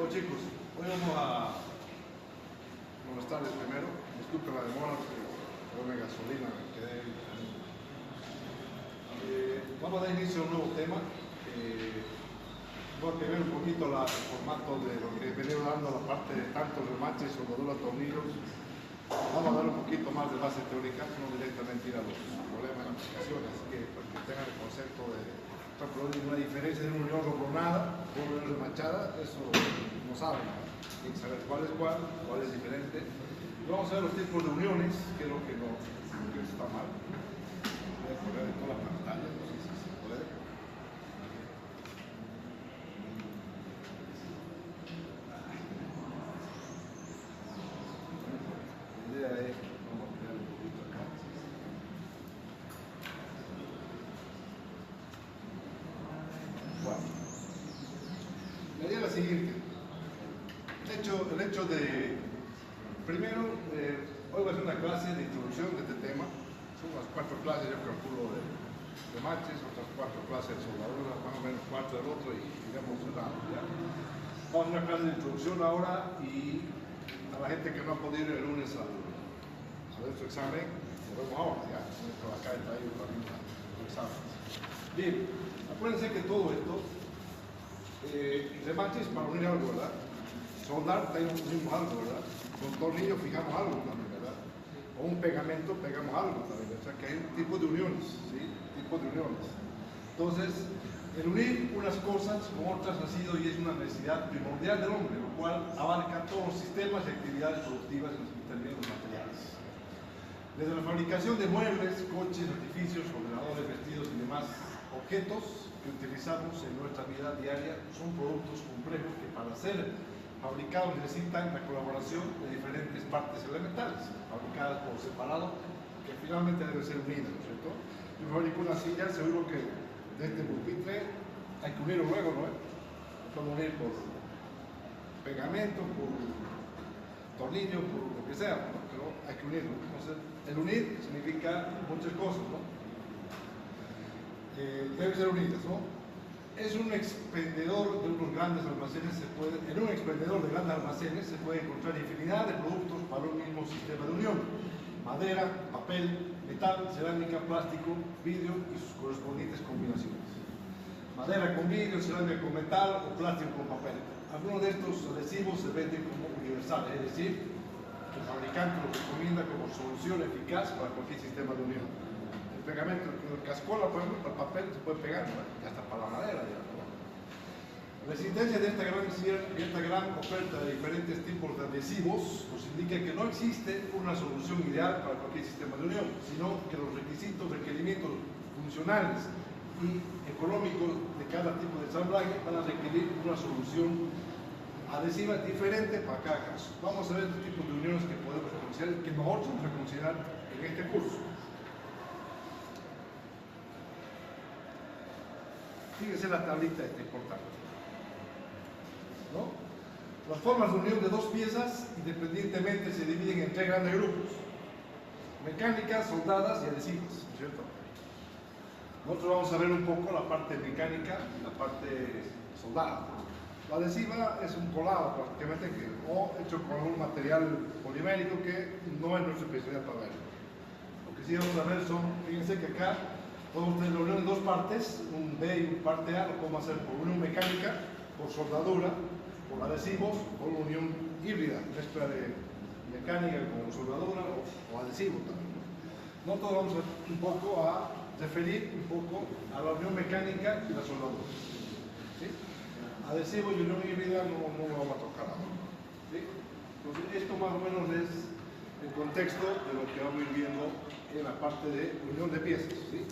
Bueno chicos, hoy vamos a... Buenas tardes primero, disculpen la demora, pero de gasolina me quedé... vamos a dar inicio a un nuevo tema. Voy a cambiar un poquito el formato de lo que he venido dando, la parte de tantos remaches, soldadura, tornillos. Vamos a dar un poquito más de base teórica, no directamente ir a los problemas de aplicaciones, así que para que tengan el concepto de... Por ejemplo, una diferencia de una unión robronada o una unión remachada, eso no saben, ¿no? Hay que saber cuál es diferente. Y vamos a ver los tipos de uniones, que es lo que no que está mal. Voy a poner en toda la pantalla, no sé si se puede. La idea es, vamos a poner un poquito acá. Bueno, la idea es la siguiente. El hecho de, primero, hoy voy a hacer una clase de introducción de este tema. Son unas 4 clases, yo calculo, de matches, otras 4 clases de soldadura, más o menos 4 del otro y digamos una. ¿Ya? Vamos a hacer una clase de introducción ahora y a la gente que no ha podido ir el lunes a nuestro examen, nos vemos ahora, ya. Acá está ahí para el examen. Bien, acuérdense que todo esto, remaches para unir algo, ¿verdad? Soldar, unimos algo, ¿verdad? Con tornillo fijamos algo también, ¿verdad? O un pegamento, pegamos algo también, o sea que hay un tipo de uniones, ¿sí? Tipos de uniones. Entonces, el unir unas cosas con otras ha sido y es una necesidad primordial del hombre, lo cual abarca todos los sistemas y actividades productivas en términos materiales. Desde la fabricación de muebles, coches, artificios, ordenadores, vestidos y demás objetos que utilizamos en nuestra vida diaria son productos complejos que para ser fabricados necesitan la colaboración de diferentes partes elementales, fabricadas por separado, que finalmente deben ser unidas, ¿no es cierto? Yo fabrico una silla, seguro que de este pupitre hay que unirlo luego, ¿no? Puedo unir por pegamento, por tornillo, por lo que sea, ¿no? Pero hay que unirlo. Entonces, el unir significa muchas cosas, ¿no? Deben ser unidas, ¿no? Es un expendedor de unos grandes almacenes, en un expendedor de grandes almacenes se puede encontrar infinidad de productos para un mismo sistema de unión. Madera, papel, metal, cerámica, plástico, vidrio y sus correspondientes combinaciones. Madera con vidrio, cerámica con metal o plástico con papel. Algunos de estos adhesivos se venden como universales, es decir, el fabricante los recomienda como solución eficaz para cualquier sistema de unión. El pegamento, el cascola, por ejemplo, para el papel se puede pegar, ¿no? Y hasta para la madera ya, ¿no? La existencia de esta gran oferta de diferentes tipos de adhesivos nos indica que no existe una solución ideal para cualquier sistema de unión, sino que los requerimientos funcionales y económicos de cada tipo de ensamblaje van a requerir una solución adhesiva diferente para cada caso. Vamos a ver los tipos de uniones que podemos considerar, que nosotros vamos a considerar en este curso. Fíjense la tablita esta importante, ¿no? Las formas de unión de dos piezas independientemente se dividen en 3 grandes grupos: mecánicas, soldadas y adhesivas, ¿no es cierto? Nosotros vamos a ver un poco la parte mecánica y la parte soldada. La adhesiva es un colado prácticamente o hecho con un material polimérico que no es nuestra especialidad para ver. Lo que sí vamos a ver son, fíjense que acá podemos tener la unión en 2 partes, un B y un parte A, lo podemos hacer por unión mecánica, por soldadura, por adhesivos, o una unión híbrida, mezcla de mecánica con soldadura o adhesivo también. Nosotros vamos un poco a referir un poco a la unión mecánica y la soldadura. ¿Sí? Adhesivo y unión híbrida no lo vamos a tocar ahora. ¿Sí? Entonces, esto más o menos es el contexto de lo que vamos a ir viendo en la parte de unión de piezas. ¿Sí?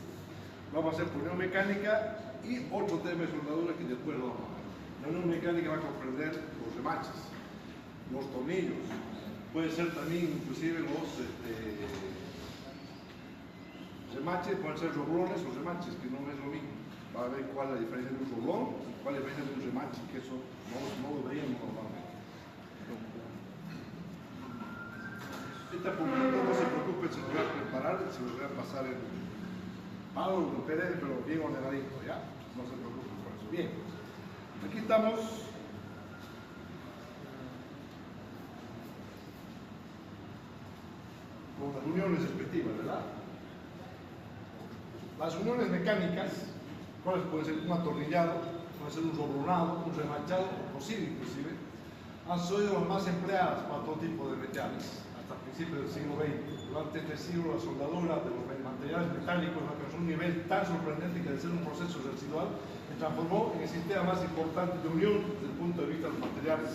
Vamos a hacer por unión mecánica y otro tema de soldadura que después lo vamos a ver. La unión mecánica va a comprender los remaches, los tornillos, puede ser también inclusive los remaches, pueden ser roblones o remaches, que no es lo mismo. Va a ver cuál es la diferencia de un roblón y cuál es la diferencia de un remache, que eso no lo veíamos normalmente. Esta puntuación no se preocupen, se lo voy a preparar, se lo voy a pasar en algo en PDF, pero bien ordenadito, ¿ya? No se preocupen por eso. Bien, aquí estamos con las uniones respectivas, ¿verdad? Las uniones mecánicas, ¿cuáles pueden ser? Un atornillado, puede ser un sobrunado, un remachado, o cosir inclusive, han sido las más empleadas para todo tipo de metales hasta principios del siglo XX. Durante este siglo la soldadura de los materiales metálicos alcanzó un nivel tan sorprendente que de ser un proceso residual se transformó en el sistema más importante de unión desde el punto de vista de los materiales,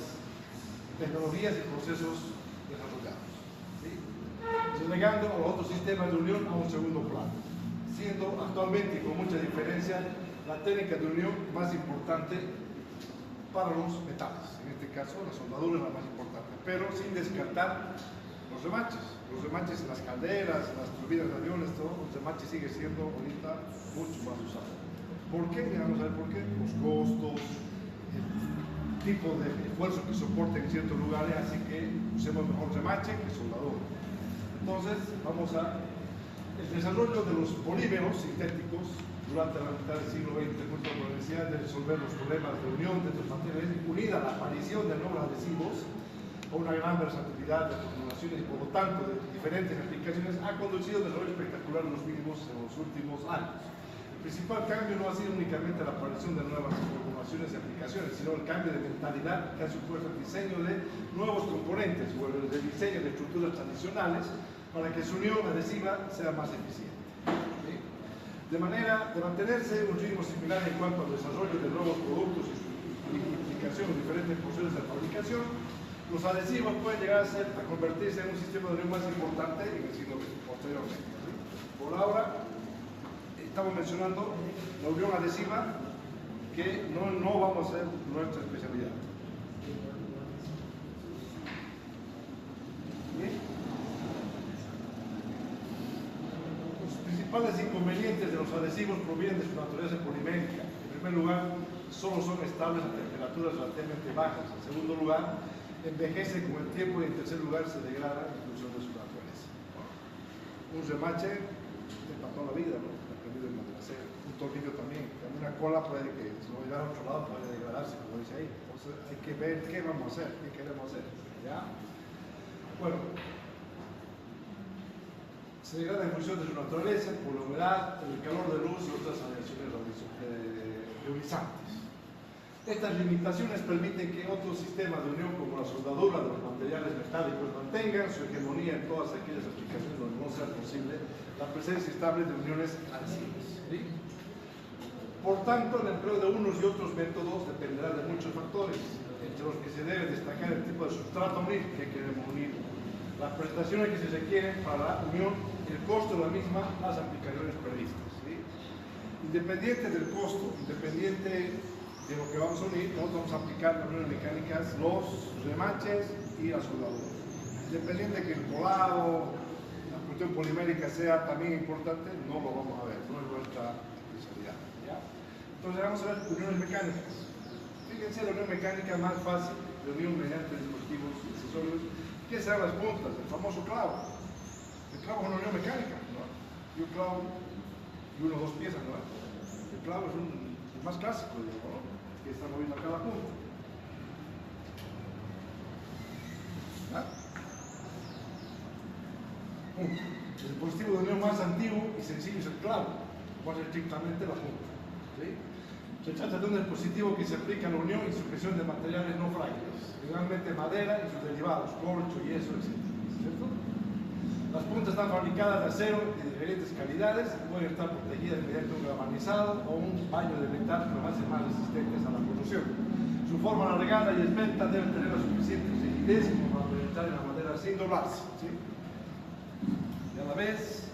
tecnologías y procesos desarrollados, ¿sí? Relegando a los otros sistemas de unión a un segundo plano, siendo actualmente y con mucha diferencia la técnica de unión más importante para los metales. En este caso la soldadura es la más importante, pero sin descartar los remaches. Los remaches en las calderas, en las turbinas de aviones, todo, los remaches sigue siendo ahorita mucho más usado. ¿Por qué? Vamos a ver por qué. Los costos, el tipo de esfuerzo que soporta en ciertos lugares, así que usemos mejor remache que soldadura. Entonces, vamos a... El desarrollo de los polímeros sintéticos durante la mitad del siglo XX junto con la necesidad de resolver los problemas de unión de estos materiales, unida a la aparición de nuevos adhesivos, o una gran versatilidad de formulaciones y por lo tanto de diferentes aplicaciones, ha conducido a desarrollo espectacular en los mínimos en los últimos años. El principal cambio no ha sido únicamente la aparición de nuevas formulaciones y aplicaciones, sino el cambio de mentalidad que ha supuesto el diseño de nuevos componentes o el diseño de estructuras tradicionales para que su unión adhesiva sea más eficiente. ¿Sí? De manera de mantenerse un ritmo similar en cuanto al desarrollo de nuevos productos y su implicación en diferentes procesos de fabricación, los adhesivos pueden llegar a convertirse en un sistema de unión más importante en el siglo XX, posteriormente. ¿Sí? Por ahora, estamos mencionando la unión adhesiva, que no vamos a ser nuestra especialidad. ¿Bien? Los principales inconvenientes de los adhesivos provienen de su naturaleza polimérica. En primer lugar, solo son estables a temperaturas relativamente bajas. En segundo lugar, envejece con el tiempo y en tercer lugar se degrada en función de su naturaleza. Un remache de para toda la vida, ¿no? Dependiendo de la acero. Un tornillo también. Una cola puede que, si no llegar a otro lado, puede degradarse, como dice ahí. Entonces hay que ver qué vamos a hacer, qué queremos hacer. ¿Ya? Bueno, se degrada en función de su naturaleza, por la humedad, el calor de luz y otras radiaciones ionizantes. Estas limitaciones permiten que otros sistemas de unión como la soldadura de los materiales metálicos mantengan su hegemonía en todas aquellas aplicaciones donde no sea posible la presencia estable de uniones adhesivas. ¿Sí? Por tanto, el empleo de unos y otros métodos dependerá de muchos factores, entre los que se debe destacar el tipo de sustrato unir que queremos unir, las prestaciones que se requieren para la unión, el costo de la misma, las aplicaciones previstas. ¿Sí? Independiente del costo, independiente de lo que vamos a unir, nosotros vamos a aplicar las uniones mecánicas, los remaches y la soldadura. Independiente de que el colado, la cuestión polimérica sea también importante, no lo vamos a ver, no es nuestra especialidad. ¿Ya? Entonces vamos a ver uniones mecánicas. Fíjense, la unión mecánica más fácil de unión mediante dispositivos y accesorios, ¿qué serán las puntas? El famoso clavo. El clavo es una unión mecánica, ¿no? Y un clavo y uno o dos piezas, ¿no? El clavo es el más clásico, digamos, ¿no? Que estamos viendo acá la punta. ¿Ah? El dispositivo de unión más antiguo y sencillo es el clavo, más estrictamente la punta. ¿Sí? Se trata de un dispositivo que se aplica a la unión y sujeción de materiales no frágiles, generalmente madera y sus derivados, corcho, yeso, etc. ¿Cierto? Las puntas están fabricadas de acero y de diferentes calidades y pueden estar protegidas mediante un galvanizado o un baño de metal que lo hace más resistentes a la corrosión. Su forma alargada y esbelta debe tener la suficiente rigidez como para penetrar en la madera sin doblarse. ¿Sí? Y a la vez,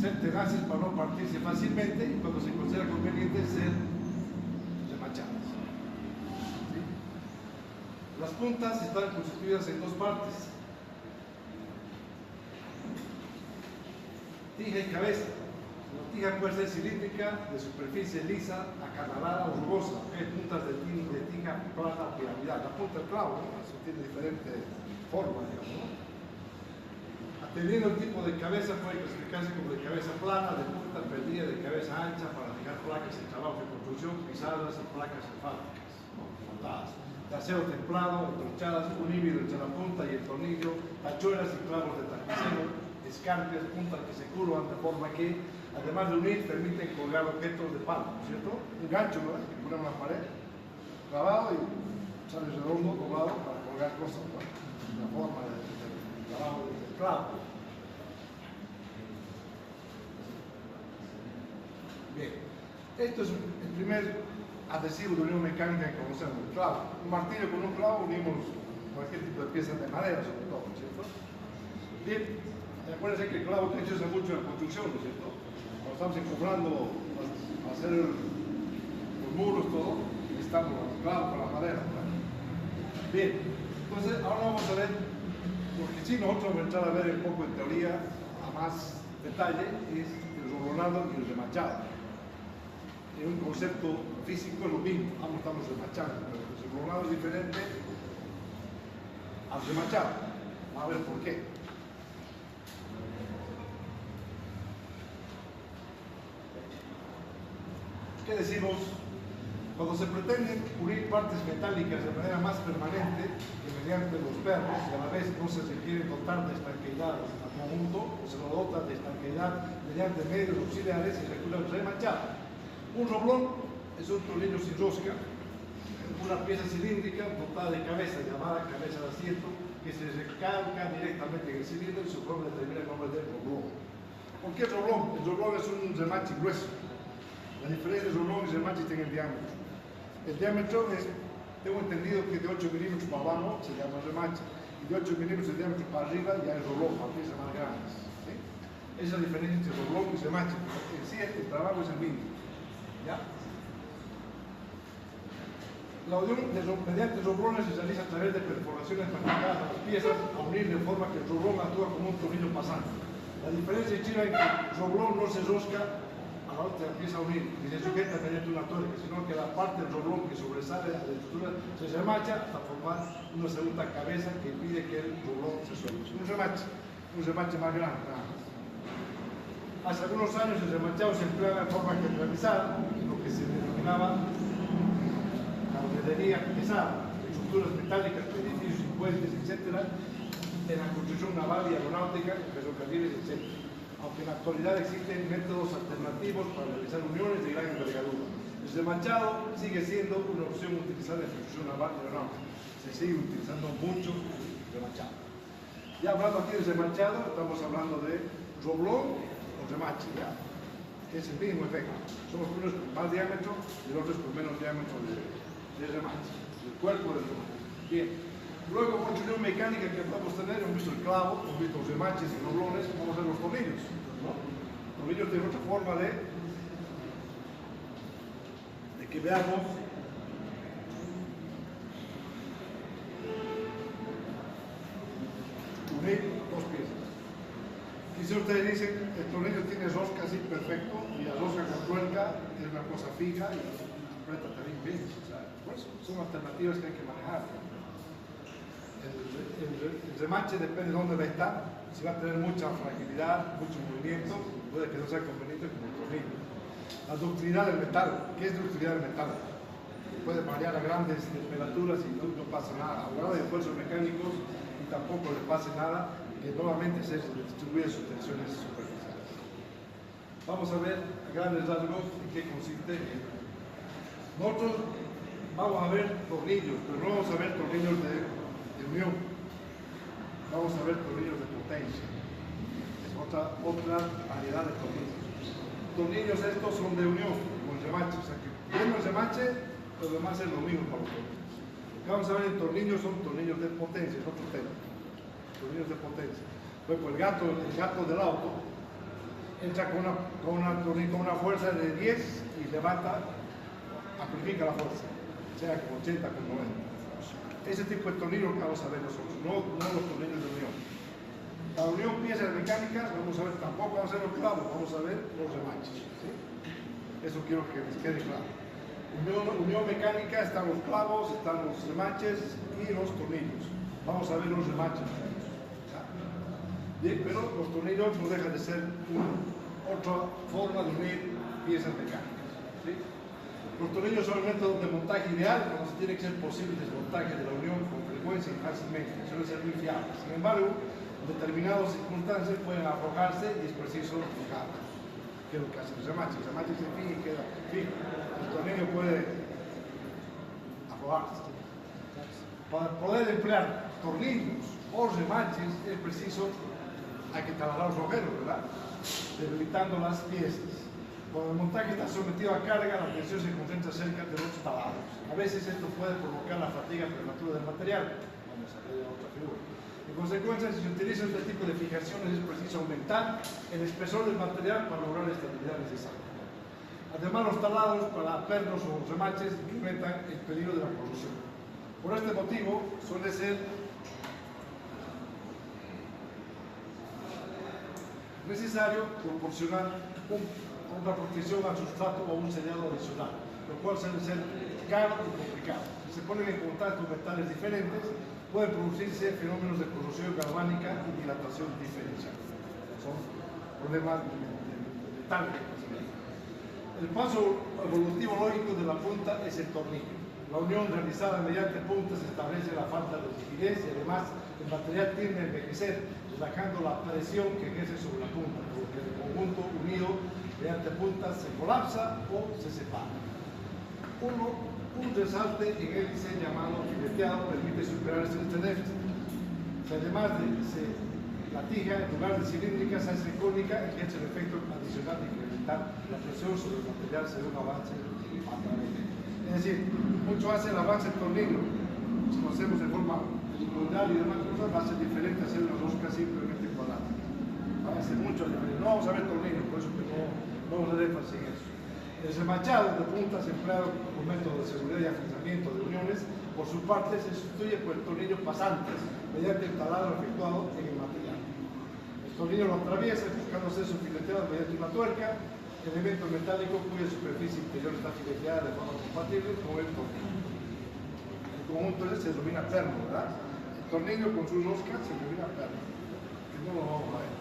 ser tenaces para no partirse fácilmente y cuando se considera conveniente ser remachadas. ¿Sí? Las puntas están constituidas en dos partes, tija y cabeza. La tija puede ser cilíndrica, de superficie lisa, acanalada o rugosa. Hay puntas de tija plana o piramidal. La punta del clavo, ¿no? Eso tiene diferentes formas, digamos, ¿no? Atendiendo el tipo de cabeza, puede clasificarse como de cabeza plana, de punta perdida, de cabeza ancha, para fijar placas en trabajos de construcción, pisadas y placas asfálticas. soldadas. De acero templado, entorchadas, un híbrido entre la punta y el tornillo, tachuelas y clavos de tapicero, escarpias, puntas que se curvan de forma que, además de unir, permiten colgar objetos de palo, ¿cierto? Un gancho, ¿no? Que pone en la pared, clavado y sale redondo, doblado para colgar cosas, ¿no? La forma de clavado del clavo. Bien, esto es el primer adhesivo de unión mecánica que conocemos, el clavo. Un martillo con un clavo unimos cualquier tipo de piezas de madera, sobre todo, ¿cierto? Bien, acuérdense que el clavo se usa mucho en la construcción, ¿no es cierto? Cuando estamos encumbrando para hacer los muros, todo, necesitamos los clavos para la madera, ¿no? Bien, entonces ahora vamos a ver, porque si nosotros vamos a entrar a ver un poco en teoría, a más detalle, es el rolonado y el remachado. En un concepto físico es lo mismo, ambos estamos remachando, pero el rolonado es diferente al remachado. Vamos a ver por qué. ¿Qué decimos? Cuando se pretenden unir partes metálicas de manera más permanente que mediante los pernos y a la vez no se requiere dotar de estanqueidad al conjunto, o se lo dota de estanqueidad mediante medios auxiliares y recurre al remachado. Un roblón es un tornillo sin rosca, una pieza cilíndrica dotada de cabeza llamada cabeza de asiento que se recalca directamente en el cilindro y su forma determina el nombre del roblón. ¿Por qué roblón? El roblón es un remache grueso. La diferencia de roblón y remache está en el diámetro. El diámetro es, tengo entendido que de 8 milímetros para abajo se llama remache y de 8 milímetros de diámetro para arriba ya es roblón, para piezas más grandes. ¿Sí? Esa es la diferencia entre roblón y remache. En sí el trabajo es el mismo. ¿Ya? La unión mediante roblones se realiza a través de perforaciones practicadas a las piezas a unir de forma que el roblón actúa como un tornillo pasante. La diferencia china es que el roblón no se rosca a la otra pieza a unir ni se sujeta mediante una tuerca, sino que la parte del roblón que sobresale de la estructura se remacha hasta formar una segunda cabeza que impide que el roblón se suelte. Un remache más grande. Hace algunos años el remachado se empleaba de forma generalizada en lo que se denominaba carpintería pesada, estructuras metálicas, edificios y puentes, etc., en la construcción naval y aeronáutica, ferrocarriles, etc. Aunque en la actualidad existen métodos alternativos para realizar uniones de gran envergadura. El remachado sigue siendo una opción utilizada en la construcción naval y aeronáutica. Se sigue utilizando mucho el remachado. Ya hablando aquí del remachado, estamos hablando de roblón o remache, ¿ya? Que es el mismo efecto. Somos unos con más diámetro y los otros con menos diámetro de remache, del cuerpo del remache. Bien. Luego, con unión mecánica que podemos tener, hemos visto el clavo, hemos visto los remaches y roblones, vamos a ver los tornillos, ¿no? Los tornillos tienen otra forma de que veamos unir dos piezas. Quizá ustedes dicen, el tornillo tiene rosca así perfecto y la rosca con tuerca es una cosa fija y aprieta también bien. O sea, pues, son alternativas que hay que manejar. El remache depende de dónde va a estar. Si va a tener mucha fragilidad, mucho movimiento, puede que no sea conveniente como el tornillo. La ductilidad del metal. ¿Qué es ductilidad del metal? Puede variar a grandes temperaturas y no pasa nada. Hablaba de esfuerzos mecánicos y tampoco le pase nada, que nuevamente se distribuyen sus tensiones superficiales. Vamos a ver a grandes rasgos en qué consiste. Nosotros vamos a ver tornillos, pero no vamos a ver tornillos de unión. Vamos a ver tornillos de potencia. Es otra variedad de tornillos. Tornillos estos son de unión, como el remache. O sea que viendo el remache, lo demás es lo mismo para los tornillos. Lo que vamos a ver en tornillos son tornillos de potencia, es otro tema. Tornillos de potencia. Pues el gato del auto entra con una fuerza de 10 y levanta, amplifica la fuerza, sea con 80, con 90. Ese tipo de tornillos que vamos a ver nosotros, no los tornillos de unión. La unión piezas mecánicas, vamos a ver, tampoco vamos a ver los clavos, vamos a ver los remaches. ¿Sí? Eso quiero que les quede claro. Unión mecánica, están los clavos, están los remaches y los tornillos. Vamos a ver los remaches. Bien, pero los tornillos no dejan de ser otra forma de unir piezas mecánicas. ¿Sí? Los tornillos son el método de montaje ideal cuando se tiene que ser posible el desmontaje de la unión con frecuencia y fácilmente. Suelen ser muy fiables. Sin embargo, en determinadas circunstancias pueden aflojarse y es preciso fijarlos. ¿Qué es lo que hace el remache? El remache se fija y queda fijo. El tornillo puede aflojarse. Para poder emplear tornillos o remaches es preciso, hay que taladrar los agujeros, ¿verdad? Debilitando las piezas. Cuando el montaje está sometido a carga, la tensión se concentra cerca de los talados. A veces esto puede provocar la fatiga prematura del material. Vamos a ver otra figura. En consecuencia, si se utiliza este tipo de fijaciones, es preciso aumentar el espesor del material para lograr la estabilidad necesaria. Además, los talados para pernos o remaches incrementan el peligro de la corrosión. Por este motivo, suele ser necesario proporcionar una protección al sustrato o un sellado adicional, lo cual suele ser caro y complicado. Si se ponen en contacto metales diferentes, pueden producirse fenómenos de corrosión galvánica y dilatación diferencial. Son problemas de metal. El paso evolutivo lógico de la punta es el tornillo. La unión realizada mediante puntas establece la falta de rigidez y además el material tiende a envejecer, relajando la presión que ejerce sobre la punta, por lo que el conjunto unido mediante puntas se colapsa o se separa. Un resalte en hélice llamado fileteado permite superar este déficit. Además de la tija, en lugar de cilíndrica, se hace cónica, ejerce el efecto adicional de incrementar la presión sobre el material según avance a través. Es decir, mucho hace el avance del tornillo. Si lo hacemos de forma lineal y demás cosas, va a ser diferente hacer una rosca simplemente cuadrada. Va a ser mucho diferente. No vamos a ver tornillo, por eso que no vamos a dar énfasis en eso. El remachado de puntas empleado como método de seguridad y afianzamiento de uniones, por su parte, se sustituye por el tornillo pasante mediante el taladro efectuado en el material. El tornillo lo atraviesa buscando ser su fileteado mediante una tuerca, elemento metálico cuya superficie interior está fileteada de forma compatible con el tornillo. El conjunto ese se denomina perno, ¿verdad? El tornillo con su rosca se denomina perno, que no lo vamos a ver.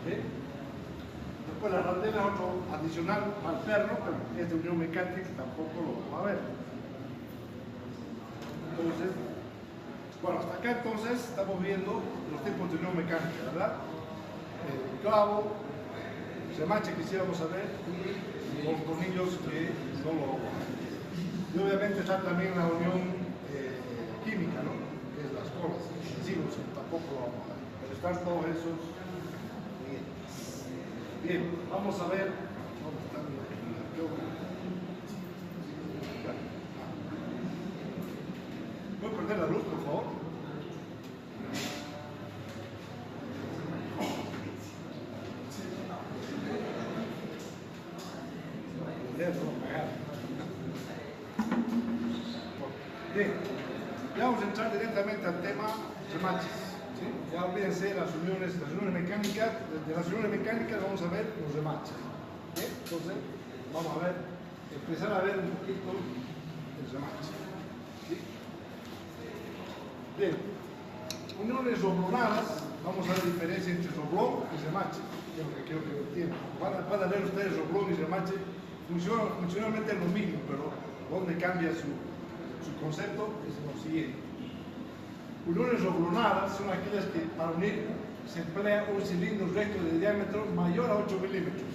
¿Okay? Después la randela es otro adicional al perno, pero es de unión mecánica que tampoco lo vamos a ver. Entonces, bueno, hasta acá entonces estamos viendo los tipos de unión mecánica, ¿verdad? El clavo, remache que quisiéramos saber y los tornillos que no lo vamos a ver. Y obviamente está también la unión química, ¿no? Que es las colas, sí, tampoco lo vamos a ver. Pero están todos esos. Bien, vamos a ver. ¿Puedo prender la luz, por favor? Bien, ya vamos a entrar directamente al tema remaches. ¿Sí? Ya olvídense de las uniones mecánicas. De las uniones mecánicas vamos a ver los remaches. ¿Bien? Entonces, vamos a ver, empezar a ver un poquito el remache. ¿Sí? Bien, uniones roblonadas, vamos a ver la diferencia entre roblón y remache, que es lo que quiero que entiendan. Van a ver ustedes roblón y remache, funcionalmente es lo mismo, pero donde cambia su concepto es lo siguiente. Uniones roblonadas son aquellas que para unir se emplea un cilindro recto de diámetro mayor a 8 milímetros.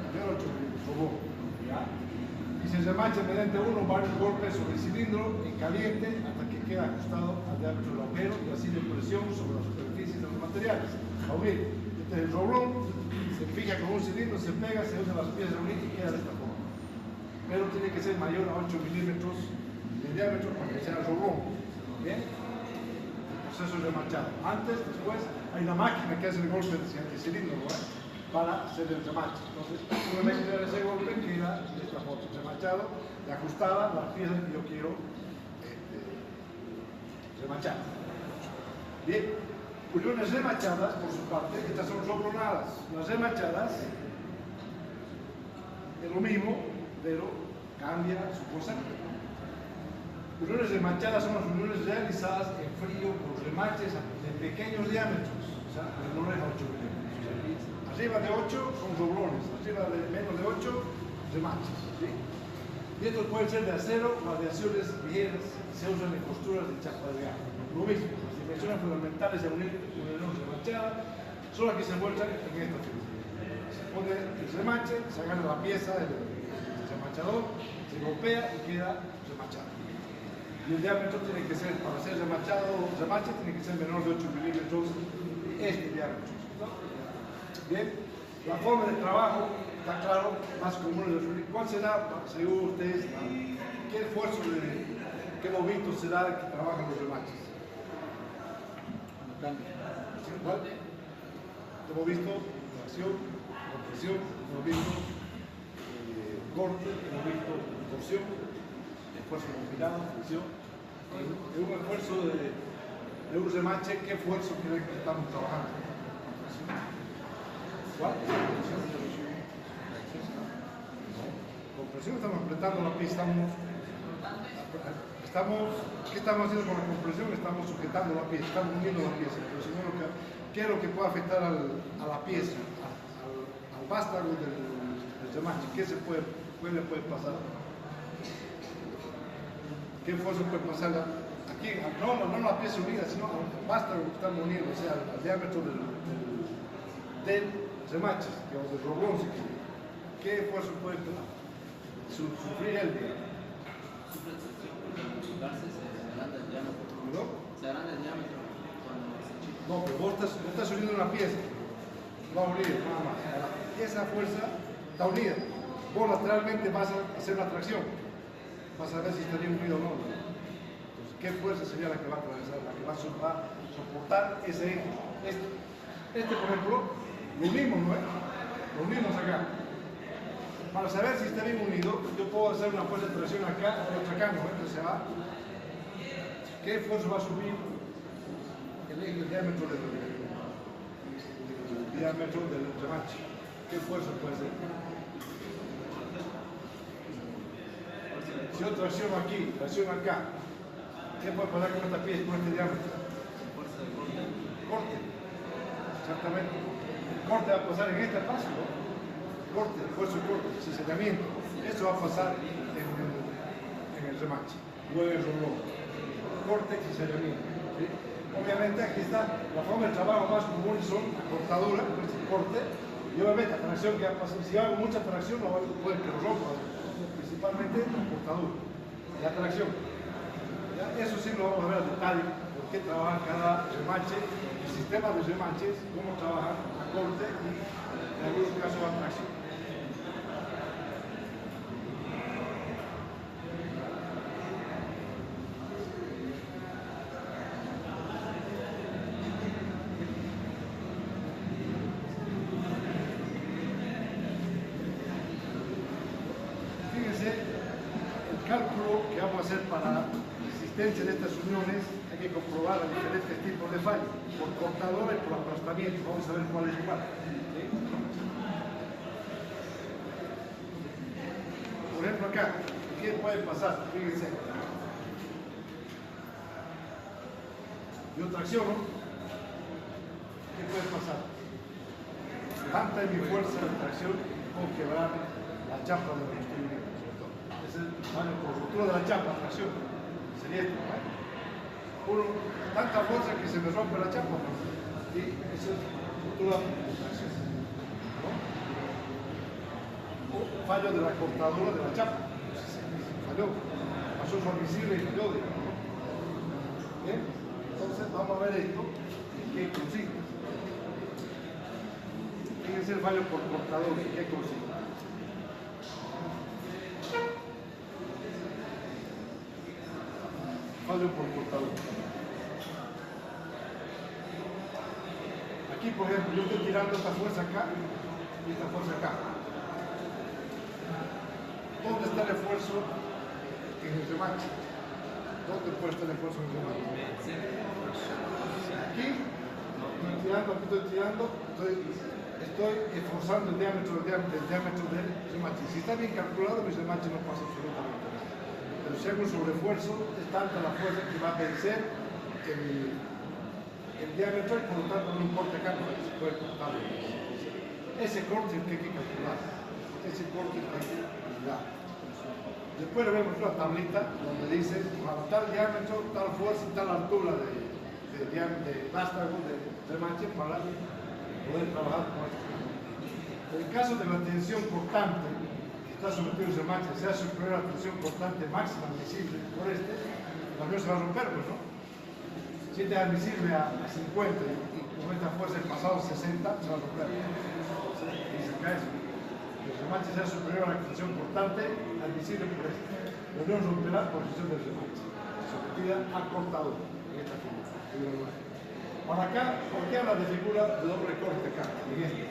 Mayor a 8 milímetros, roblón. ¿Ya? Y se remacha mediante uno o varios golpes sobre el cilindro en caliente hasta que queda ajustado al diámetro del agujero y así de presión sobre las superficies de los materiales. A unir. Este es el roblón, se fija con un cilindro, se pega, se usan las piezas de unir y queda de esta forma. Pero tiene que ser mayor a 8 milímetros de diámetro para que sea roblón. ¿Bien? El proceso de remachado. Antes, después, hay una máquina que hace el golpe de cilindro, ¿no? Para hacer el remache. Entonces, una vez que le da ese golpe, queda de esta forma, remachado y ajustada las piezas que yo quiero remachar. Bien, uniones remachadas, por su parte, estas son roblonadas. Las remachadas es lo mismo, pero cambia su concepto. Uniones remachadas son las uniones realizadas en frío por remaches de pequeños diámetros, o sea, menores a 8 milímetros. Arriba de 8 son roblones, arriba de menos de 8, remaches. ¿Sí? Y estos pueden ser de acero, variaciones ligeras, se usan en costuras de chapa de gas. Lo mismo, las dimensiones fundamentales de una enorme remachada son las que se muestran en esta figura. Se pone el remache, se agarra la pieza del remachador, se golpea y queda remachado. Y el diámetro tiene que ser, para ser remachado, remache tiene que ser menor de 8 milímetros este diámetro. Bien, la forma de trabajo está claro, más común de definir. ¿Cuál será, según ustedes, qué esfuerzo, qué movimiento será el que trabajan los remaches? ¿Cuál? Hemos visto acción, compresión, hemos visto corte, hemos visto torsión, esfuerzo combinado, fricción. Es un esfuerzo de un remache, ¿qué esfuerzo creen que estamos trabajando? ¿Cuál? Compresión, estamos apretando la pieza, ¿qué estamos haciendo con la compresión? Estamos sujetando la pieza, estamos uniendo la pieza, pero si no, ¿qué es lo que puede afectar a la pieza, al vástago del remache? ¿Qué le puede pasar? ¿Qué esfuerzo puede pasar aquí? No la pieza unida, sino al vástago que estamos uniendo, o sea, al diámetro del remache, digamos, del roblón, si quiere. ¿Qué esfuerzo puede sufrir él? Se agranda el diámetro cuando se chica. No, pero vos estás uniendo una pieza. Va a unir, nada más. Esa fuerza está unida. Vos lateralmente vas a hacer una tracción. Vas a ver si estaría unido o no. Entonces, ¿qué fuerza sería la que va a atravesar? La que va a soportar ese eje. Este, por ejemplo, lo unimos, ¿no es? Lo unimos acá. Para saber si está bien unido, yo puedo hacer una fuerza de tracción acá y otra acá, ¿no? Entonces se va. ¿Qué esfuerzo va a subir el diámetro del remache? ¿Qué esfuerzo puede ser? Si yo tracciono aquí, tracciono acá, ¿qué puede pasar con esta pieza, con este diámetro? Corte. Exactamente. El corte va a pasar en este paso, ¿no? Corte, esfuerzo corte, ciselamiento. Eso va a pasar en el remache, luego en el roblón. Corte y ciselamiento. ¿Sí? Obviamente aquí está la forma de trabajo más común son la cortadura, corte, y obviamente la tracción que va a pasar. Si hago mucha tracción, no puede que lo rompa, principalmente la cortadura, la tracción. ¿Ya? Eso sí lo vamos a ver al detalle, por qué trabaja cada remache, el sistema de remaches, cómo trabaja la corte y en algunos casos la tracción. Cálculo que vamos a hacer para la existencia de estas uniones, hay que comprobar los diferentes tipos de fallo, por cortadora y por aplastamiento. Vamos a ver cuál es igual. ¿Sí? Por ejemplo acá, ¿qué puede pasar? Fíjense. Yo tracciono, ¿qué puede pasar? Tanta es mi fuerza de tracción, puedo quebrar la chapa de la estoy. Bueno, por ruptura de la chapa, tracción, sería esto, ¿no? Tanta fuerza que se me rompe la chapa, y esa es ruptura de tracción, ¿no? O fallo de la cortadura de la chapa, falló, pasó su admisible y falló, ¿no? Bien, entonces vamos a ver esto, ¿qué consigue? Fíjense el fallo por cortadura, ¿qué consigue? Fallo por cortadura. Aquí, por ejemplo, yo estoy tirando esta fuerza acá y esta fuerza acá. ¿Dónde está el esfuerzo en el remache? ¿Dónde puede estar el esfuerzo en el remache? Aquí estoy tirando, estoy esforzando el diámetro del remache. Si está bien calculado, mi remache no pasa absolutamente nada. Pero si hago un sobreesfuerzo, es tanta la fuerza que va a vencer el diámetro y por lo tanto no importa acá, no se puede cortar. Ese corte es el que hay que calcular. Ese corte es el que hay que Ya. Después vemos una tablita donde dice para tal diámetro, tal fuerza y tal altura de vástago, de remache para poder trabajar con esto. En el caso de la tensión cortante que está sometido el remache sea superior a la tensión cortante máxima admisible por este, el avión se va a romper, pues, ¿no? Si este es admisible a 50 y con esta fuerza el pasado 60, se va a romper. Y se cae eso. El remache sea superior a la tensión cortante admisible por este. La unión romperá por decisión del remache, sometida a cortador en esta figura. Para acá, ¿por qué habla de figura de doble corte acá? En este.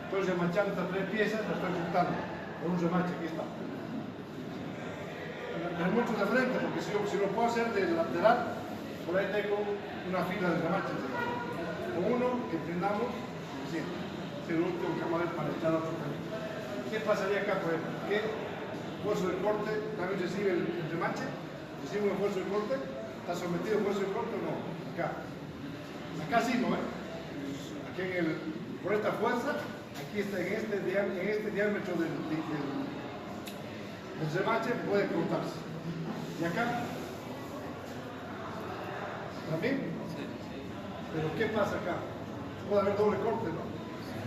Estoy remachando estas tres piezas, las estoy cortando con un remache, aquí está. Es mucho de frente, porque si lo puedo hacer de lateral, por ahí tengo una fila de remaches. Con uno que prendamos, sí, es el último que vamos a ver para echar otro camino. ¿Qué pasaría acá, por ejemplo? ¿Qué esfuerzo de corte también recibe el remache? ¿Recibe un esfuerzo de corte? ¿Está sometido a esfuerzo de corte o no? Acá. Acá sí, ¿no? Aquí por esta fuerza, aquí está en este diámetro del remache puede cortarse. ¿Y acá? ¿También? Sí. Pero ¿qué pasa acá? Puede haber doble corte, ¿no?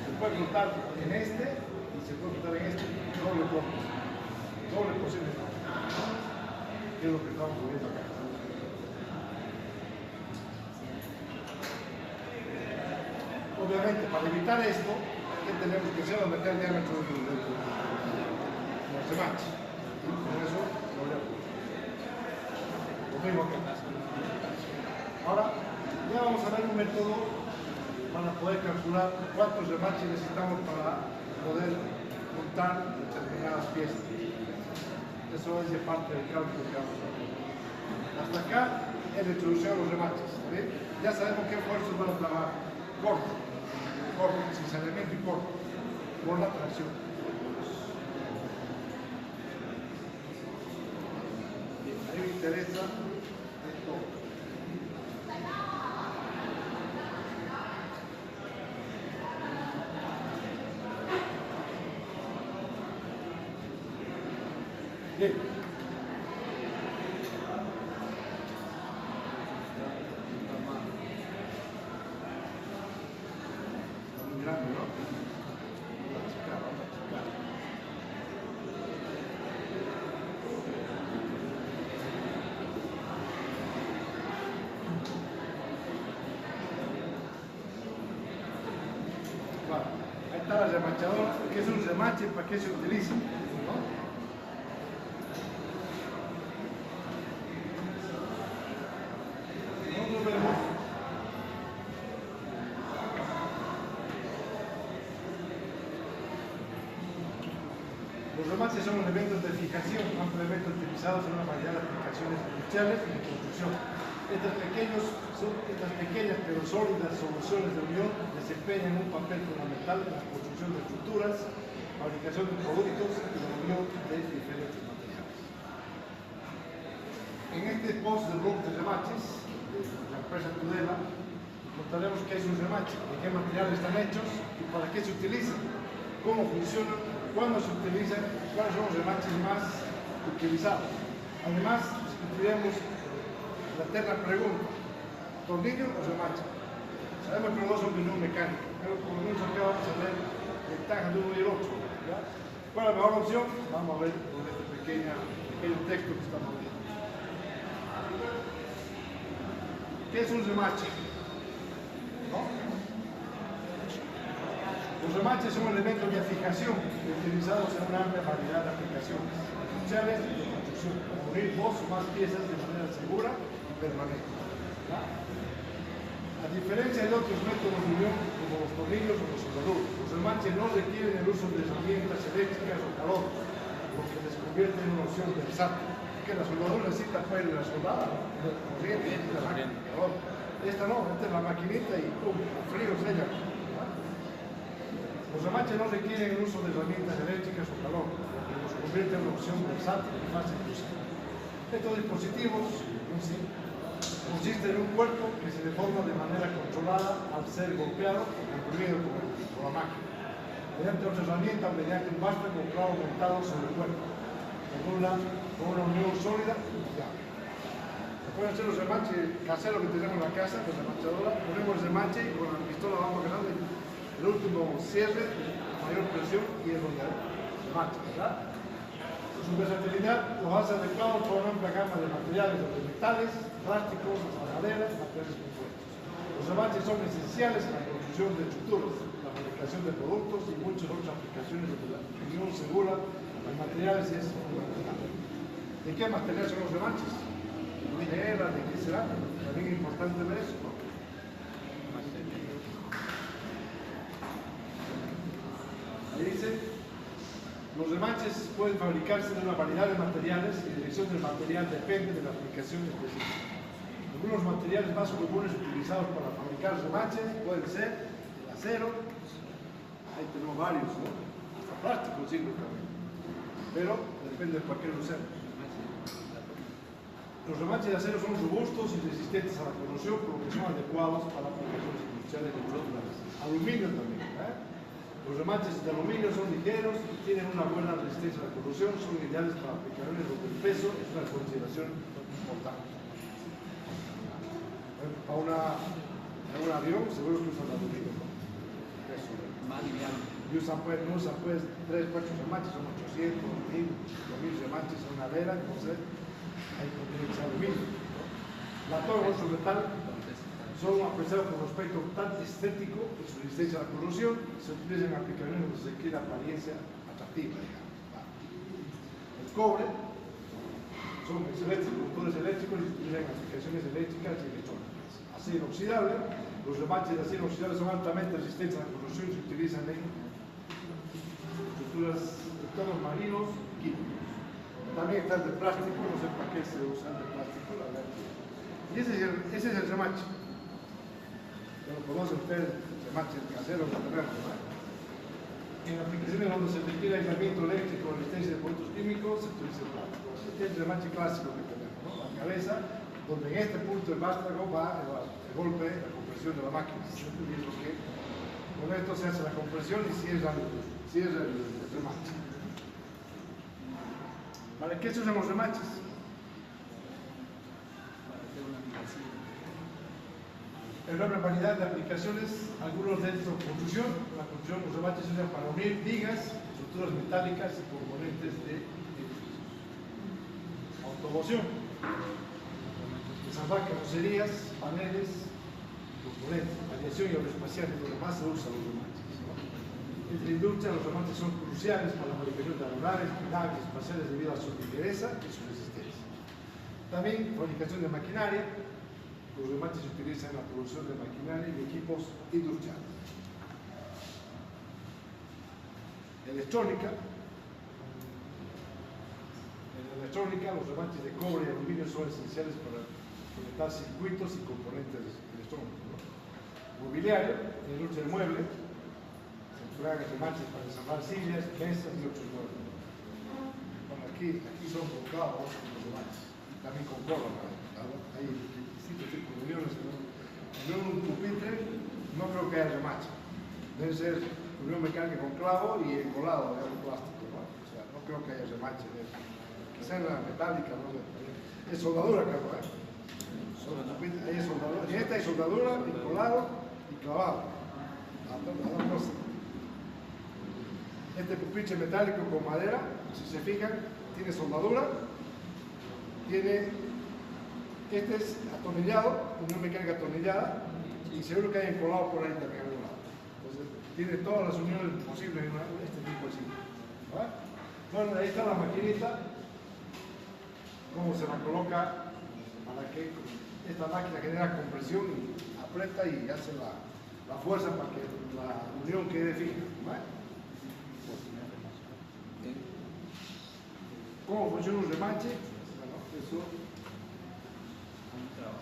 Se puede cortar en este y se puede cortar en este. Doble corte. Doble posible. ¿Qué es lo que estamos viendo acá? Obviamente, para evitar esto, ¿qué tenemos que hacer? Aumentar el diámetro del remache. Con eso lo voy a poner. Lo mismo acá. Ahora, ya vamos a ver un método para poder calcular cuántos remaches necesitamos para poder montar determinadas piezas. Eso es de parte del cálculo que vamos a hacer. Hasta acá es la introducción a los remaches. ¿Sí? Ya sabemos qué fuerzas van a trabajar. Corto, necesariamente corto, por la tracción. A mí me interesa esto. Bien. Muy grande, ¿no? Vamos a achicar. Bueno, ahí está la remachadora. ¿Qué es un remache? ¿Para qué se utiliza? ¿No? Nosotros vemos los remaches son elementos de fijación ampliamente utilizados en una variedad de aplicaciones industriales y de construcción. Estas pequeñas pero sólidas soluciones de unión desempeñan un papel fundamental en la construcción de estructuras, fabricación de productos y la unión de diferentes materiales. En este post de blog de remaches de la empresa Tudela, mostraremos qué es un remache, de qué materiales están hechos y para qué se utilizan, cómo funcionan, cuándo se utilizan, cuáles son los remaches más utilizados. Además, discutiremos la eterna pregunta: ¿tornillo o remache? Sabemos que los dos son de unión mecánica, pero por lo menos acá vamos a ver ventajas de uno y el otro. ¿Ya? ¿Cuál es la mejor opción? Vamos a ver con este pequeño texto que estamos viendo. ¿Qué es un remache? ¿No? Los remaches son elementos de fijación utilizados en una amplia variedad de aplicaciones industriales y de construcción, para unir dos o más piezas de manera segura y permanente. ¿Ya? A diferencia de otros métodos de unión, como los tornillos o los soldaduras, los remaches no requieren el uso de herramientas eléctricas o calor, lo que les convierte en una opción versátil. Que la soldadura necesita pues la soldada, la corriente, la máquina, el calor. Esta no, esta es la maquinita y pum, frío, sella. Los remaches no requieren el uso de herramientas eléctricas o calor, lo que los convierte en una opción versátil y fácil de usar. Estos dispositivos consisten en un cuerpo que se deforma de manera controlada al ser golpeado o comprimido por la máquina. mediante otra herramienta, mediante un vástago con clavo montado sobre el cuerpo, con una unión sólida y confiable. Se pueden hacer los remaches caseros que tenemos en la casa, con remachadora, ponemos el remache y con la pistola vamos ganando el último cierre, mayor presión y el remache, ¿verdad? Su versatilidad lo hace adecuado por una amplia gama de materiales, desde metales, plásticos, madera, materiales compuestos. Los remaches son esenciales en la construcción de estructuras, la fabricación de productos y muchas otras aplicaciones donde la unión segura de materiales es fundamental. ¿De qué material son los remaches? ¿De madera? ¿De qué será? También es importante ver eso, ¿no? Ahí dice. Los remaches pueden fabricarse de una variedad de materiales y la elección del material depende de la aplicación específica. Algunos materiales más comunes utilizados para fabricar remaches pueden ser el acero, ahí tenemos varios, ¿no? Hasta plástico sirve también, pero depende de para qué lo usemos. Los remaches de acero son robustos y resistentes a la corrosión, por lo que son adecuados para aplicaciones industriales de productos. Aluminio también, ¿eh? Los remaches de aluminio son ligeros y tienen una buena resistencia a la corrosión, son ideales para aplicaciones donde el peso es una consideración importante. Para un avión seguro que usan aluminio, ¿no? Peso. Más liviano. Y usan pues 3, 4 remaches, son 800, 1000, 2000 remaches en una vela, entonces hay que usar aluminio, ¿no? La torre o su metal son apreciados por un aspecto tan estético y su resistencia a la corrosión, se utilizan en aplicaciones donde se quiere apariencia atractiva, digamos. El cobre son excelentes conductores eléctricos y se utilizan en aplicaciones eléctricas y electrónicas. Acero oxidable, los remaches de acero oxidable son altamente resistentes a la corrosión y se utilizan en estructuras de tonos marinos y químicos. También está el de plástico, no sé para qué se usa el de plástico, la verdad. Y ese es el remache. Lo conocen ustedes, remache casero que tenemos, ¿no? En aplicaciones donde se requiere aislamiento eléctrico o resistencia de productos químicos, se utiliza el plástico. Este es el remache clásico que tenemos, ¿no? La cabeza, donde en este punto el vástago va el golpe, la compresión de la máquina. Y es lo que, con esto se hace la compresión y cierra el remache. ¿Para qué se usan los remaches? Hay una variedad de aplicaciones, algunos de ellos son construcción. La construcción, los remaches se usan para unir vigas, estructuras metálicas y componentes de edificios. Automoción, ensamblar carrocerías, paneles, componentes, aviación y aeroespacial, donde más se usan los remaches, ¿no? En la industria, los remaches son cruciales para la fabricación de aeronaves, naves espaciales debido a su ligereza y su resistencia. También fabricación de maquinaria. Los remaches se utilizan en la producción de maquinaria y equipos industriales. Electrónica. En la electrónica, los remaches de cobre y aluminio son esenciales para conectar circuitos y componentes electrónicos, ¿no? Mobiliario, en la industria del mueble, se emplean remaches para ensamblar sillas, mesas y otros muebles. Bueno, aquí son con clavos los remaches, y también con cola, ¿no? Hay distintos tipos de uniones. En un pupitre no creo que haya remache. Debe ser unión mecánica con clavo y encolado de plástico, ¿no? O sea, no creo que haya remache de eso. Quizá en la metálica, no sé. Es soldadura, creo, ¿eh? Ahí es soldadura. Y esta es soldadura, encolado y clavado. Las dos cosas. Este pupitre metálico con madera, si se fijan, tiene soldadura, este es atornillado, unión mecánica atornillada, y seguro que hay encolado por ahí también a algún lado. Entonces, tiene todas las uniones posibles en este tipo de sitio. ¿Vale? Bueno, ahí está la maquinita, cómo se la coloca para que esta máquina genera compresión y aprieta y hace la fuerza para que la unión quede fija. ¿Vale? ¿Cómo funciona un remache? Bueno, eso.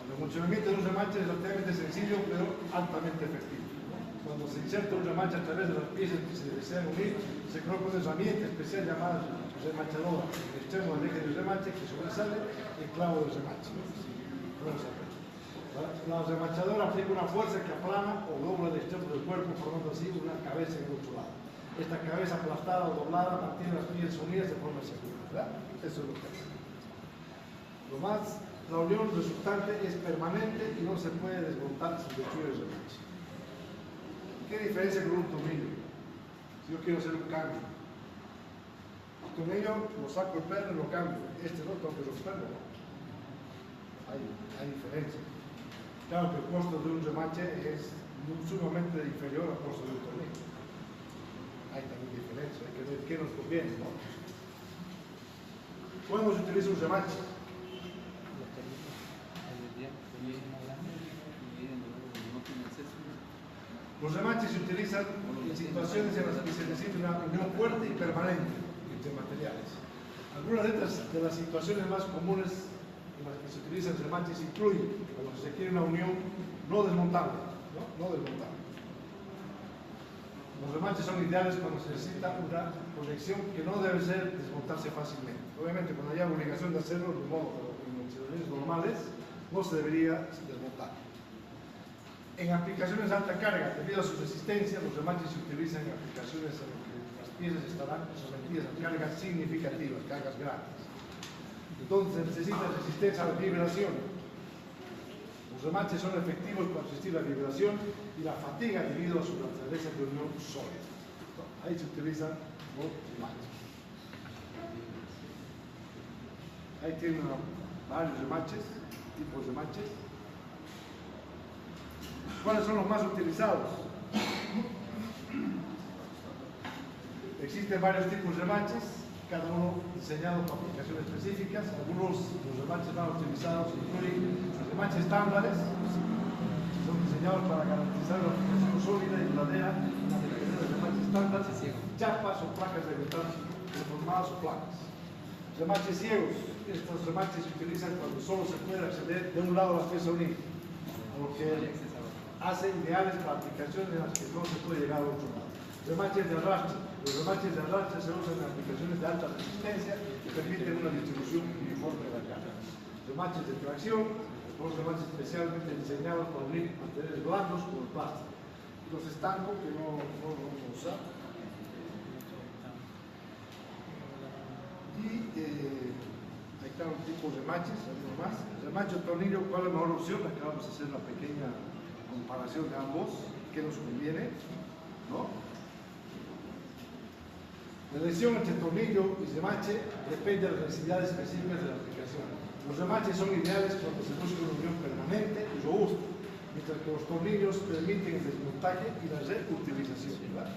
El funcionamiento de un remache es relativamente sencillo, pero altamente efectivo. Cuando se inserta un remache a través de las piezas que se desean unir, se coloca una herramienta especial llamada remachadora en el extremo del eje del remache que sobresale el clavo del remache. La remachadora aplica una fuerza que aplana o dobla el extremo del cuerpo, formando así una cabeza en el otro lado. esta cabeza aplastada o doblada mantiene las piezas unidas de forma segura, ¿verdad? Eso es lo que hace. Lo más, la unión resultante es permanente y no se puede desmontar sin destruir el remache. ¿Qué diferencia con un tornillo? Si yo quiero hacer un cambio, el tornillo lo saco el perno y lo cambio, este no tengo que romperlo, ¿no? Hay diferencia. Claro que el costo de un remache es sumamente inferior al costo de un tornillo. Hay también diferencia, hay que ver qué nos conviene, ¿no? ¿Cuándo se utiliza un remache? Los remaches se utilizan en situaciones en las que se necesita una unión fuerte y permanente entre materiales. Algunas de las situaciones más comunes en las que se utilizan remaches incluyen cuando se quiere una unión no desmontable, no desmontable. Los remaches son ideales cuando se necesita una conexión que no debe ser desmontarse fácilmente. Obviamente, cuando haya obligación de hacerlo, de modo, pero en situaciones normales no se debería desmontar. En aplicaciones de alta carga, debido a su resistencia, los remaches se utilizan en aplicaciones en las que las piezas estarán sometidas a cargas significativas, cargas grandes. Entonces necesita resistencia a la vibración. Los remaches son efectivos para resistir la vibración y la fatiga debido a su naturaleza de unión sólida. Ahí se utilizan los remaches. Ahí tienen varios remaches, tipos de remaches. ¿Cuáles son los más utilizados? Existen varios tipos de remaches, cada uno diseñado para aplicaciones específicas. Algunos de los remaches más utilizados incluyen los remaches estándares, que son diseñados para garantizar la aplicación sólida y duradera en la aplicación de remaches estándar, chapas o placas de metal deformadas o placas. Remaches ciegos. Estos remaches se utilizan cuando solo se puede acceder de un lado a la pieza unida, lo que hace ideales para aplicaciones en las que no se puede llegar a otro lado. Remaches de arrastre. Los remaches de arrastre se usan en aplicaciones de alta resistencia que permiten una distribución uniforme de la carga. Remaches de tracción, son remaches especialmente diseñados para unir materiales blandos con el plástico. Los estancos, que no vamos a usar. Y ahí están los tipos de remaches, algunos más. El remache o tornillo, ¿cuál es la mejor opción? Aquí vamos a hacer una pequeña comparación de ambos, qué nos conviene, ¿no? La elección entre tornillo y remache depende de las necesidades específicas de la aplicación. Los remaches son ideales cuando se busca una unión permanente y robusta, mientras que los tornillos permiten el desmontaje y la reutilización, ¿verdad?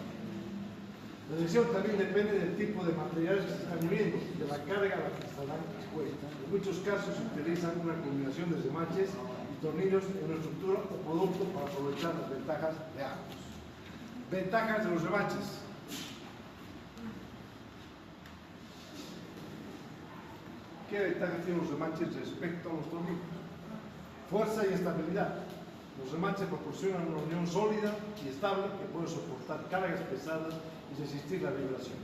La elección también depende del tipo de materiales que se están uniendo y de la carga a la que estarán expuestas. En muchos casos se utilizan una combinación de remaches y tornillos en una estructura o producto para aprovechar las ventajas de ambos. Ventajas de los remaches. ¿Qué ventajas tienen los remaches respecto a los tornillos? Fuerza y estabilidad. Los remaches proporcionan una unión sólida y estable que puede soportar cargas pesadas y resistir la vibración.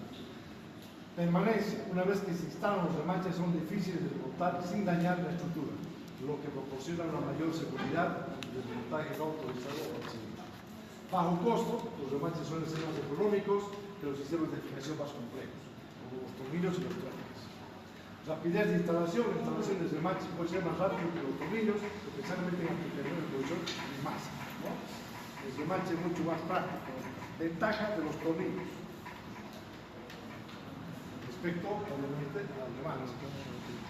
Permanencia. Una vez que se instalan los remaches son difíciles de desmontar sin dañar la estructura, lo que proporciona una mayor seguridad y desmontaje no autorizado o accidental. Bajo costo. Los remaches suelen ser más económicos que los sistemas de fijación más complejos, como los tornillos y los tuercas. Rapidez de instalación. La instalación de remaches puede ser más rápido que los tornillos, especialmente en aplicaciones de producción y masa, ¿no? El remache es mucho más práctico. Ventaja de los tornillos respecto, obviamente, al remache.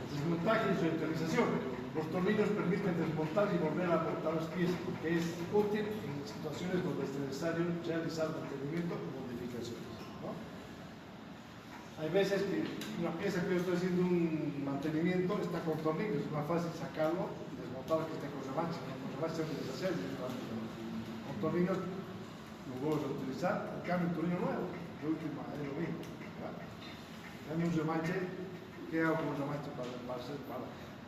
Desmontaje y reutilización. Los tornillos permiten desmontar y volver a aportar las piezas, porque es útil en situaciones donde es necesario realizar mantenimiento o modificaciones, ¿no? Hay veces que una pieza que yo estoy haciendo un mantenimiento está con tornillos, es más fácil sacarlo y desmontar que esté con remache. Con remache es necesario. Con tornillos lo vuelvo a utilizar, en cambio un tornillo nuevo, de última, es lo mismo. Dame un remache, ¿qué hago con un remache para hacer?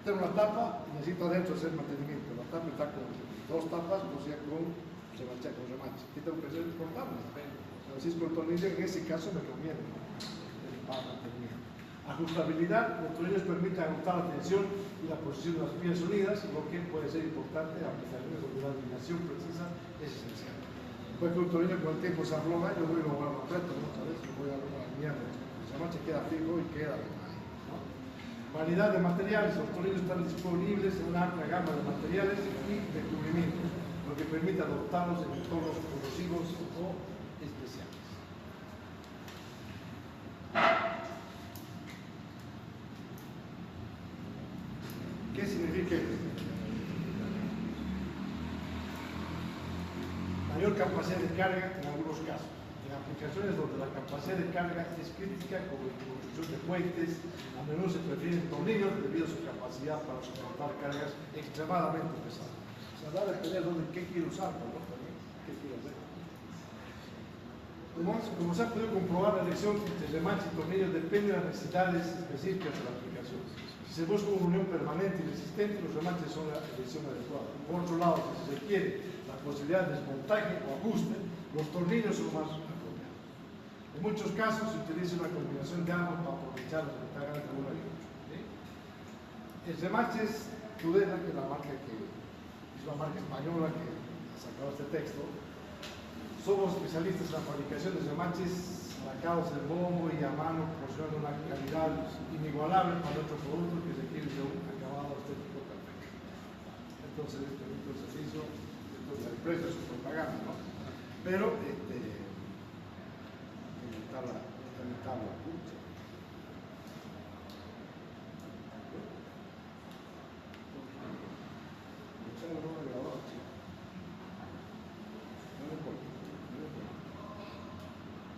Tengo una tapa y necesito adentro hacer mantenimiento. La tapa está con dos tapas, o sea, con remache. ¿Qué tengo que hacer? Cortarla. Pero si es con tornillo, en ese caso me conviene para mantenimiento. Ajustabilidad. Los tornillos permiten ajustar la tensión y la posición de las piezas unidas, lo que puede ser importante en aplicaciones donde la alineación precisa es esencial. Después que un tornillo con el tiempo se afloja, yo voy y lo guardo recto, ¿no? ¿Sabes? Lo voy a alinear. El remache queda fijo y queda ahí, ¿no? Variedad de materiales. Los tornillos están disponibles en una amplia gama de materiales y de cubrimiento, lo que permite adoptarlos en entornos corrosivos o especiales. ¿Qué significa esto? Mayor capacidad de carga en algunos casos. En aplicaciones donde la capacidad de carga es crítica, como en construcción de puentes, a menudo se prefieren tornillos debido a su capacidad para soportar cargas extremadamente pesadas. O sea, da a entender qué quiero usar, ¿no? ¿Qué quiero hacer? Como se ha podido comprobar, la elección entre remache y tornillos depende de las necesidades específicas de la aplicación. Si se busca una unión permanente y resistente, los remaches son la elección adecuada. Por otro lado, si se requiere la posibilidad de desmontaje o ajuste, los tornillos son más apropiados. En muchos casos se utiliza una combinación de ambos para aprovechar las ventajas de uno y otro. ¿Sí? El remache es Tudela, que es la marca española que ha sacado este texto. Somos especialistas en la fabricación de remaches marcados en bombo y a mano, proporcionando una calidad inigualable para nuestros productos que requieren de un acabado estético perfecto. Entonces, este es el servicio, entonces el precio es su propaganda, ¿no? Pero, está en tabla.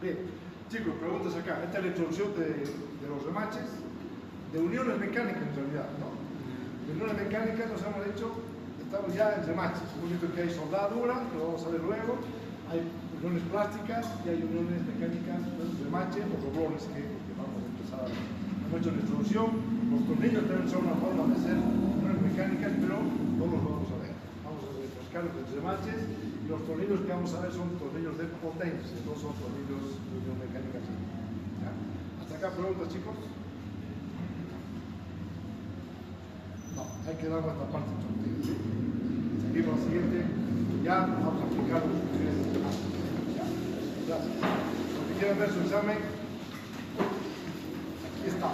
Bien, chicos, preguntas acá. Esta es la introducción de los remaches, de uniones mecánicas en realidad, ¿no? De uniones mecánicas nos hemos hecho, estamos ya en remaches. Hemos visto que hay soldadura, lo vamos a ver luego, hay uniones plásticas y hay uniones mecánicas, remaches o roblones que vamos a empezar a ver. Hemos hecho la introducción, los tornillos también son una forma de ser uniones mecánicas, pero no los vamos a ver. Vamos a refrescar los remaches. Y los tornillos que vamos a ver son tornillos de potencia, no son tornillos de unión mecánica. ¿Ya? ¿Hasta acá preguntas, chicos? No, hay que dar esta parte de tornillos. ¿Sí? Seguimos al siguiente, ya vamos a aplicar los funciones de remaches. ¿Ya? Gracias. Los que quieran ver su examen, aquí está.